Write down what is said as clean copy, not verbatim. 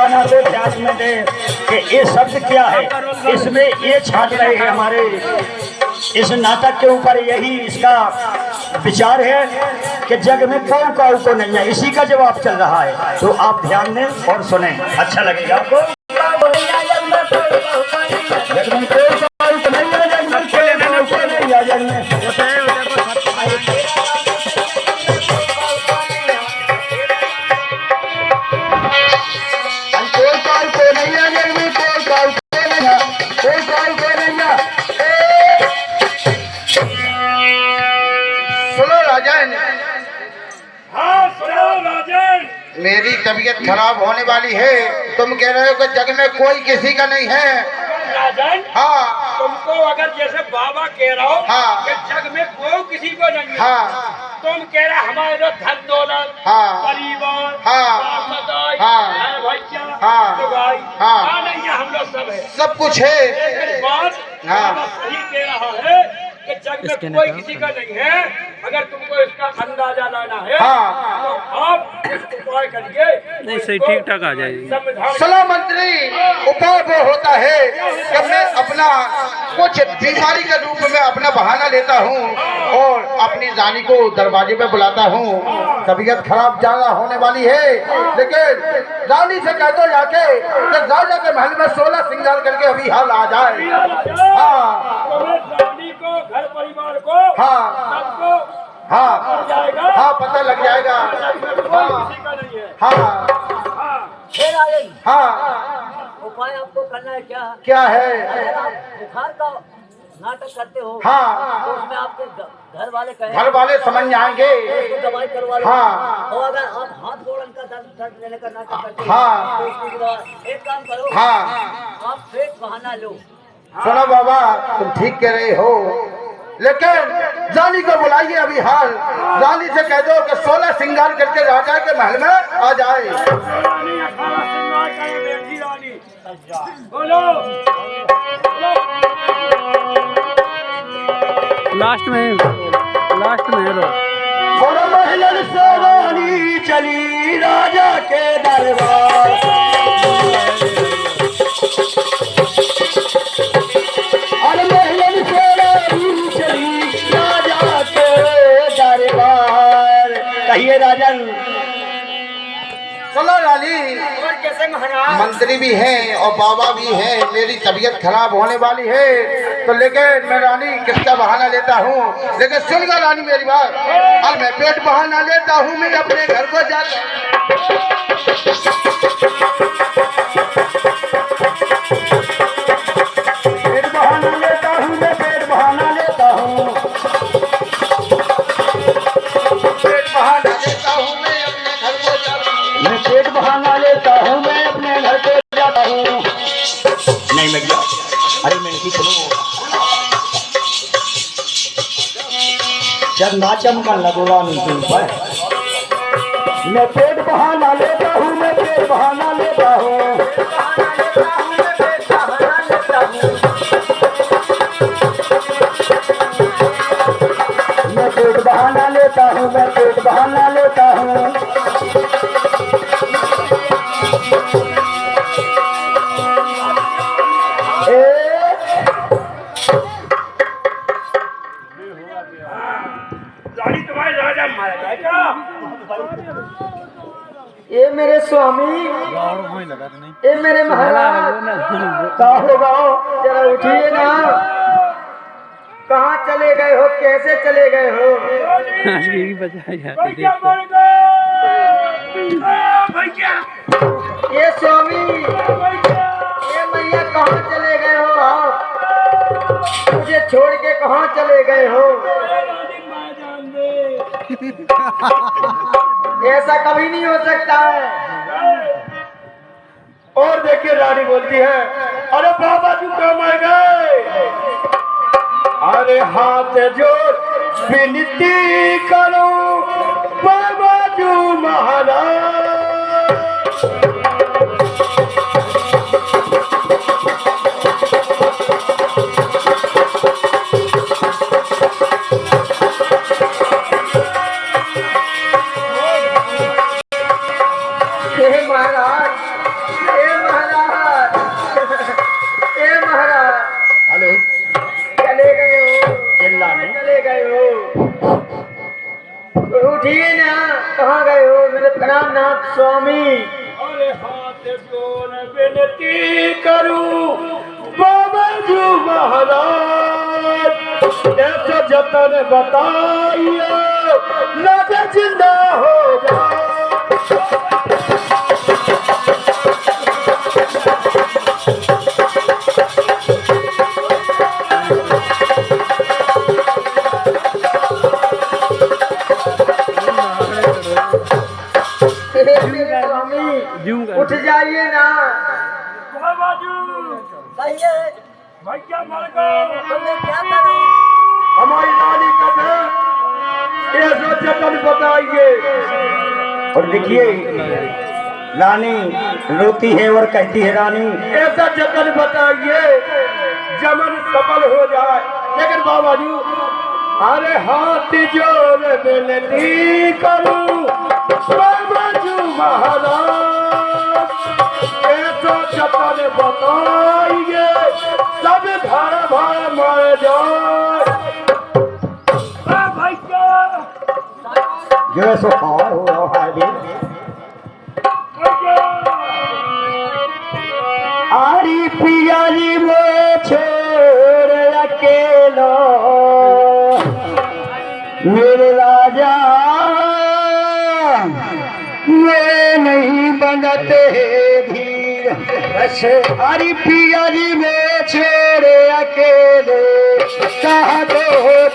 गाना तो ध्यान में दे कि ये शब्द क्या है। इसमें ये छाट रहे हैं हमारे इस नाटक के ऊपर, यही इसका विचार है कि जग में कौन काऊ को नहीं है, इसी का जवाब चल रहा है। तो आप ध्यान दें और सुने, अच्छा लगेगा आपको। जग में कोई काऊ को नहीं है, जग में कोई काऊ को नहीं है, जग में मेरी तबीयत खराब होने वाली है। तुम कह रहे हो कि जग में कोई किसी का नहीं है। राजन, हाँ, तुमको अगर जैसे बाबा कह रहा हो हाँ, कि जग में कोई किसी को नहीं है, हाँ, तुम कह रहे हमारे धन दौलत, हाँ, परिवार, हाँ, हाँ, भैया, हाँ, भाई, हाँ, नहीं है, हम लोग सब है, सब कुछ है। लेकिन बात हाँ, सही कह रहा है कि जग में कोई किसी का नहीं है। अगर तुमको इसका अंदाजा लाना है हाँ, तो आप इस उपाय करिए। नहीं, सही ठीक ठाक आ जाएगी। संविधान सलाह मंत्री, उपाय वो होता है कि मैं अपना कुछ बीमारी के रूप में अपना बहाना लेता हूँ और अपनी रानी को दरवाजे पे बुलाता हूँ। तबीयत खराब ज्यादा होने वाली है, लेकिन रानी से कह दो जाके कि राजा के महल में 16 श्रृंगार करके अभी हाल आ जाए। हाँ, रानी को, घर परिवार को, हाँ, सबको हाँ, जाएगा, हाँ, पता लग जाएगा। कोई किसी का नहीं है। हाँ, हाँ, उपाय आपको करना है क्या? क्या है? बुखार का नाटक करते हो, हाँ, तो उसमें आपके घर वाले कहें, घर वाले समझ जाएंगे। तो दवाई करवा लो। हाँ, और अगर आप हाथ गोड़ का दर्द लेने का नाटक करते हो, हाँ, तो उसकी दवा एक काम करो, हाँ, आप पेट बहाना लो। सुनो बाबा, तुम ठीक कह रहे हो, लेकिन रानी को बुलाइए अभी हाल। रानी से कह दो कि 16 श्रृंगार करके राजा के महल में आ जाए। रानी 18 श्रृंगार करे बेटी रानी। बोलो लास्ट में लो। और महल से रानी चली राजा के दरबार, और महल से रानी चली राजा के दरबार। कहिए राजन। चलो रानी, और कैसे महाराज? मंत्री भी हैं और बाबा भी हैं। मेरी तबीयत खराब होने वाली है, तो लेकिन मैं रानी किसका बहाना लेता हूँ। लेकिन सुनगा रानी मेरी बात, और मैं पेट बहाना लेता हूँ, मैं अपने घर को जाता। पेट बहाना लेता हूँ, मैं पेट बहाना लेता हूँ, पेट बहाना लेता हूँ, मैं अपने घर को जाता हूँ। मैं पेट बहाना लेता हूँ, मैं अपने घर को जाता हूँ। नहीं मैं गया, अरे मैं नहीं सुनो, जब नाचम का लगोला नहीं पर मैं पेट बहाना लेता हूँ, मैं पेट बहाना लेता हूँ, मैं पेट बहाना लेता हूँ, मैं पेट बहाना लेता हूँ। रानी तुम्हारे राजा मारा जाएगा। ये मेरे स्वामी, ये मेरे महाराज, क्या होगा? जरा उठिए ना। कहाँ चले गए हो, कैसे चले गए हो? भैया मर गए। भैया, ये स्वामी, भैया, ये मैया कहाँ चले गए हो आप? मुझे छोड़ के कहाँ चले गए हो? रानी माँ जान दे। ऐसा कभी नहीं हो सकता है। और देखिए रानी बोलती है, अरे बाबा जी क्यों मर गए? अरे हाथ जोड़ विनती करो बाबा जी महाराज। हे महाराज, स्वामी अरे हाथ जोड़ विनती करूं बाबा जी महाराज, ऐसा जतन बताइए लगे जिंदा हो जाए। स्वामी जूम कर। उठ जाइए ना। बाबा जी सही है, मैं क्या मर गया, मैं क्या करूं? हमारी नानी कब है, ऐसा जतन बताइए। और देखिए रानी रोती है और कहती है रानी ऐसा जतन बताइए जमन सफल हो जाए। लेकिन बाबा जी अरे हाथ जोड़ विनती करूं बाबा जी महाराज, ऐसा जतन बताइए सब घर भर मर जाए। भाई क्या जो है सो हार हो रहा है। आरी पियारी में छोड़ अकेला मेरे राजा मैं नहीं बनते धीर। आरी पियारी में छोड़ अकेले कहा दो